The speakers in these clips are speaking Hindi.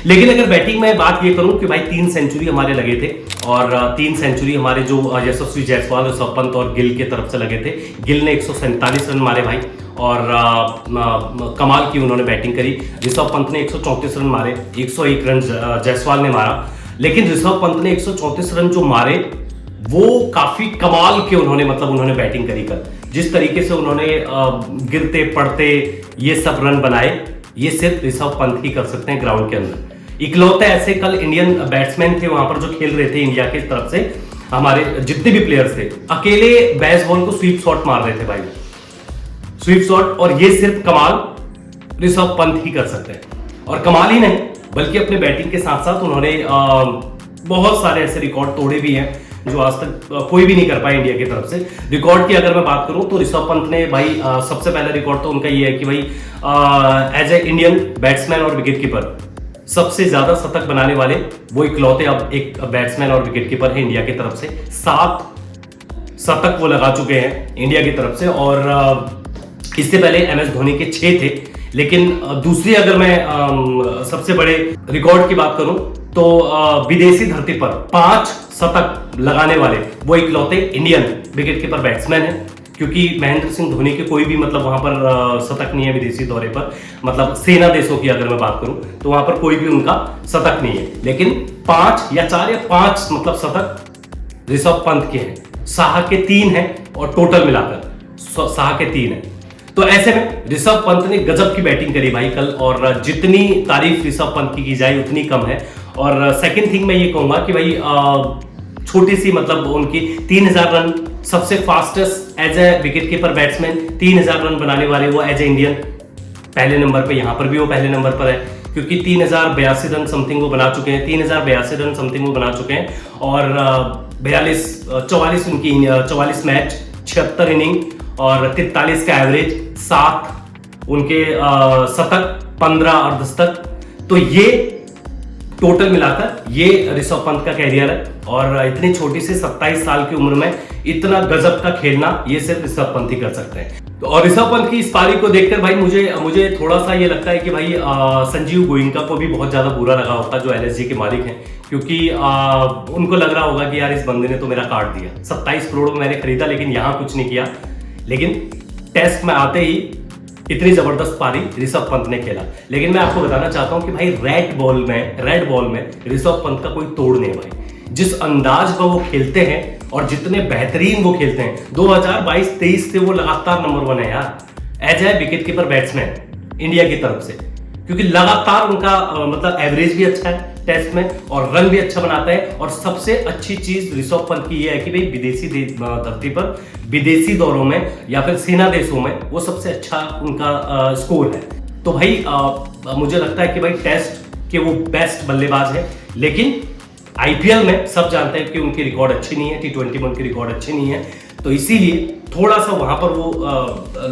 लेकिन अगर बैटिंग में बात ये करूं कि भाई 3 सेंचुरी हमारे लगे थे और 3 सेंचुरी हमारे जो यशस्वी जायसवाल, ऋषभ पंत और गिल के तरफ से लगे थे। गिल ने 147 रन मारे भाई और कमाल की उन्होंने बैटिंग करी। ऋषभ पंत ने 134 रन मारे, 101 रन जायसवाल ने मारा। लेकिन ऋषभ पंत ने 134 रन जो मारे वो काफी कमाल के उन्होंने बैटिंग करी कर। जिस तरीके से उन्होंने गिरते पड़ते ये सब रन बनाए, ये सिर्फ ऋषभ पंत ही कर सकते हैं ग्राउंड के अंदर। इकलौते ऐसे कल इंडियन बैट्समैन थे वहां पर जो खेल रहे थे इंडिया की तरफ से, हमारे जितने भी प्लेयर्स थे, अकेले बेस बॉल को स्वीप शॉट मार रहे थे भाई, स्वीप शॉट। और ये सिर्फ कमाल ऋषभ पंत ही कर सकते हैं। और कमाल ही नहीं बल्कि अपने बैटिंग के साथ साथ उन्होंने बहुत सारे ऐसे रिकॉर्ड तोड़े भी हैं जो आज तक कोई भी नहीं कर पाया इंडिया की तरफ से। रिकॉर्ड की अगर मैं बात करूं तो ऋषभ पंत ने भाई सबसे पहला रिकॉर्ड तो उनका ये है कि भाई एज ए इंडियन बैट्समैन और विकेट कीपर सबसे ज्यादा शतक बनाने वाले वो इकलौते अब एक बैट्समैन और विकेट कीपर है इंडिया की तरफ से। 7 शतक वो लगा चुके हैं इंडिया की तरफ से। और इससे पहले MS धोनी के 6 थे। लेकिन दूसरी अगर मैं सबसे बड़े रिकॉर्ड की बात करूं तो विदेशी धरती पर 5 शतक लगाने वाले वो इकलौते इंडियन विकेट कीपर बैट्समैन है। क्योंकि महेंद्र सिंह धोनी के कोई भी वहां पर शतक नहीं है विदेशी दौरे पर। सेना देशों की अगर मैं बात करूं तो वहां पर कोई भी उनका शतक नहीं है। लेकिन 5 या 4 या 5 शतक ऋषभ पंत के हैं। शाह के 3 हैं और टोटल मिलाकर शाह के 3 हैं। तो ऐसे में ऋषभ पंत ने गजब की बैटिंग करी भाई कल। और जितनी तारीफ ऋषभ पंत की जाए उतनी कम है। और सेकंड थिंग मैं ये कहूंगा कि भाई छोटी सी उनकी 3000 रन, सबसे fastest as a wicket keeper batsman 3000 run बनाने वाले वो एज ए इंडियन पहले नंबर पे। यहां पर भी वो पहले नंबर पर है क्योंकि 3082 रन समथिंग वो बना चुके हैं। 3082 रन समथिंग वो बना चुके हैं। और 44 मैच, 76 इनिंग और 43 का एवरेज, 7 उनके शतक, 15 अर्धशतक। तो ये टोटल मिलाकर ये ऋषभ पंत का कैरियर है। और इतनी छोटी सी 27 साल की उम्र में इतना गजब का खेलना ये सिर्फ ऋषभ पंत ही कर सकते हैं। तो और ऋषभ पंत की इस पारी को देखकर भाई मुझे थोड़ा सा ये लगता है कि भाई संजीव गोयनका को भी बहुत ज्यादा बुरा लगा होगा जो LSG के मालिक हैं। क्योंकि उनको लग रहा होगा कि यार इस बंदे ने तो मेरा काट दिया, 27 करोड़ में मैंने खरीदा लेकिन यहां कुछ नहीं किया। लेकिन टेस्ट में आते ही इतनी जबरदस्त पारी ऋषभ पंत ने खेला। लेकिन मैं आपको बताना चाहता हूं कि भाई रेड बॉल में ऋषभ पंत का कोई तोड़ नहीं है भाई। जिस अंदाज पर वो खेलते हैं और जितने बेहतरीन वो खेलते हैं, 2022-23 से वो लगातार नंबर 1 है यार as a wicket keeper batsman India की तरफ से। क्योंकि लगातार उनका एवरेज भी अच्छा है टेस्ट में और रन भी अच्छा बनाता है। और सबसे अच्छी चीज ऋषभ पंत की ये है कि भाई विदेशी धरती पर, विदेशी दौरों में या फिर सेना देशों में वो सबसे अच्छा उनका स्कोर है। तो भाई मुझे लगता है कि भाई टेस्ट के वो बेस्ट बल्लेबाज है। लेकिन IPL में सब जानते हैं कि उनकी रिकॉर्ड अच्छी नहीं है, T20 में उनकी रिकॉर्ड अच्छी नहीं है। तो इसीलिए थोड़ा सा वहां पर वो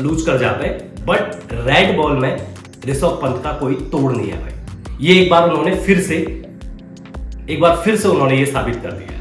लूज कर जाते हैं। बट रेड बॉल में ऋषभ पंत का कोई तोड़ नहीं है भाई। ये एक बार फिर से उन्होंने ये साबित कर दिया।